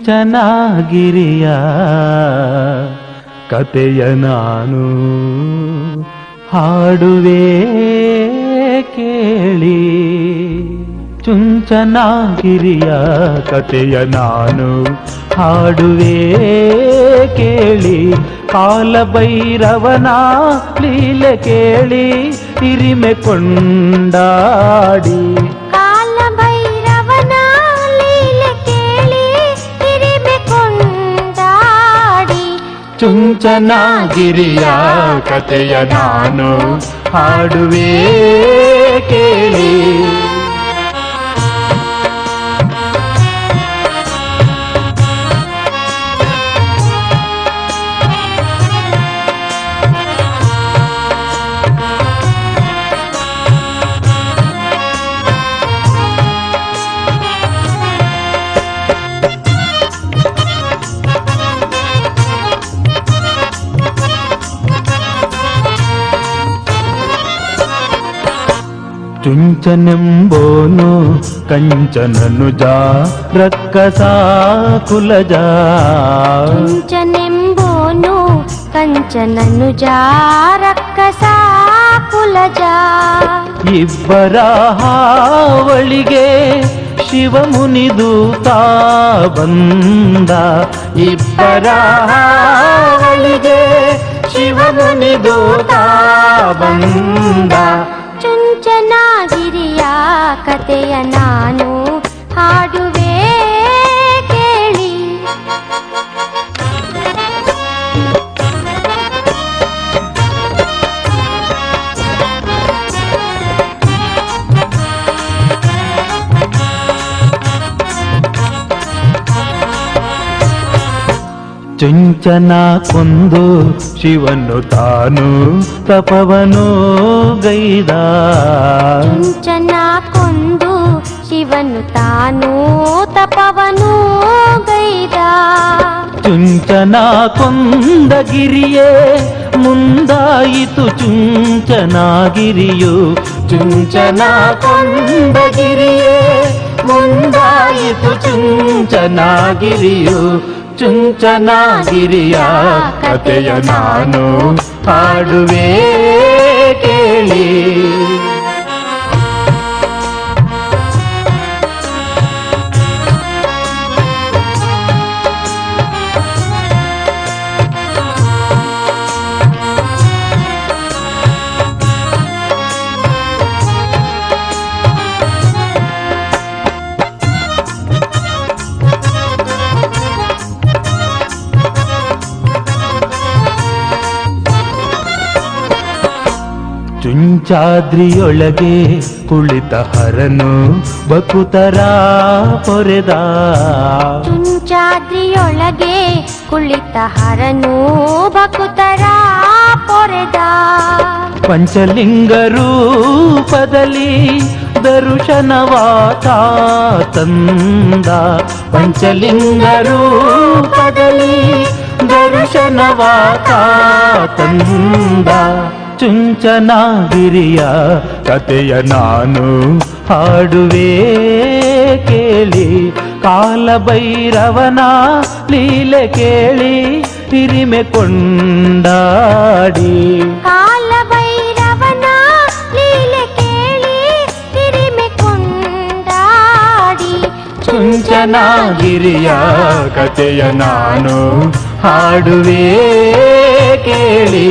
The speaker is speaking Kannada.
ಚುಂಚನಗಿರಿಯ ಕತೆಯ ನಾನು ಹಾಡುವೆ ಕೇಳಿ. ಚುಂಚನಗಿರಿಯ ಕತೆಯ ನಾನು ಹಾಡುವೆ ಕೇಳಿ. ಕಾಲಭೈರವನ ಲೀಲೆ ಕೇಳಿ ಹಿರಿಮೆ ಕೊಂಡಾಡಿ. ಕಾಲಭೈರವನ ಲೀಲೆ ಕೇಳಿ ಹಿರಿಮೆ ಕೊಂಡಾಡಿ. ಚುಂಚನಗಿರಿಯ ಕತೆಯ ನಾನು ಹಾಡುವೆ ಕೇಳಿ. ಚುಂಚನೆಂಬೋನು ಕಂಚನನುಜ ರಕ್ಕಸ ಕುಲಜ. ಚುಂಚನೆಂಬೋನು ಕಂಚನನುಜ ರಕ್ಕಸ ಕುಲಜ. ಇಬ್ಬರ ಹಾವಳಿಗೆ ಶಿವಮುನಿದೂತ ಬಂದ. ಇಬ್ಬರ ಹಾವಳಿಗೆ ಶಿವಮುನಿದೂತ ಬಂದ. ಚುಂಚನಗಿರಿಯ ಕತೆಯ ನಾನು ಹಾಡುವೆ ಕೇಳಿ. ಚುಂಚನ ಕೊಂದು ಶಿವನು ತಾನು ತಪವನು ಗೈದ. ಚುಂಚನ ಕೊಂದು ಶಿವನು ತಾನು ತಪವನು ಗೈದ. ಚುಂಚನ ಕೊಂದಗಿರಿಯೇ ಮುಂದಾಯಿತು ಚುಂಚನಗಿರಿಯು. ಚುಂಚನ ಕೊಂದಗಿರಿಯೇ ಮುಂದಾಯಿತು ಚುಂಚನಗಿರಿಯು. ಚುಂಚನಗಿರಿಯ ಕತೆಯ ನಾನು ಹಾಡುವೆ ಕೇಳಿ. ಚುಂಚಾದ್ರಿಯೊಳಗೆ ಕುಳಿತ ಹರನು ಬಕುತರ ಪೊರೆದ. ಚುಂಚಾದ್ರಿಯೊಳಗೆ ಕುಳಿತ ಹರನು ಬಕುತರ ಪೊರೆದ. ಪಂಚಲಿಂಗ ರೂಪದಲ್ಲಿ ದರ್ಶನವಾತ ತಂದ. ಪಂಚಲಿಂಗ ರೂಪದಲ್ಲಿ ದರ್ಶನವಾತ ತಂದ. ಚುಂಚನಗಿರಿಯ ಕತೆಯ ನಾನು ಹಾಡುವೆ ಕೇಳಿ. ಕಾಲಭೈರವನ ಲೀಲೆ ಕೇಳಿ ಹಿರಿಮೆ ಕೊಂಡಾಡಿ. ಕಾಲಭೈರವನ ಲೀಲೆ ಕೇಳಿ ಹಿರಿಮೆ ಕೊಂಡಾಡಿ. ಚುಂಚನಗಿರಿಯ ಕತೆಯ ನಾನು ಹಾಡುವೆ ಕೇಳಿ.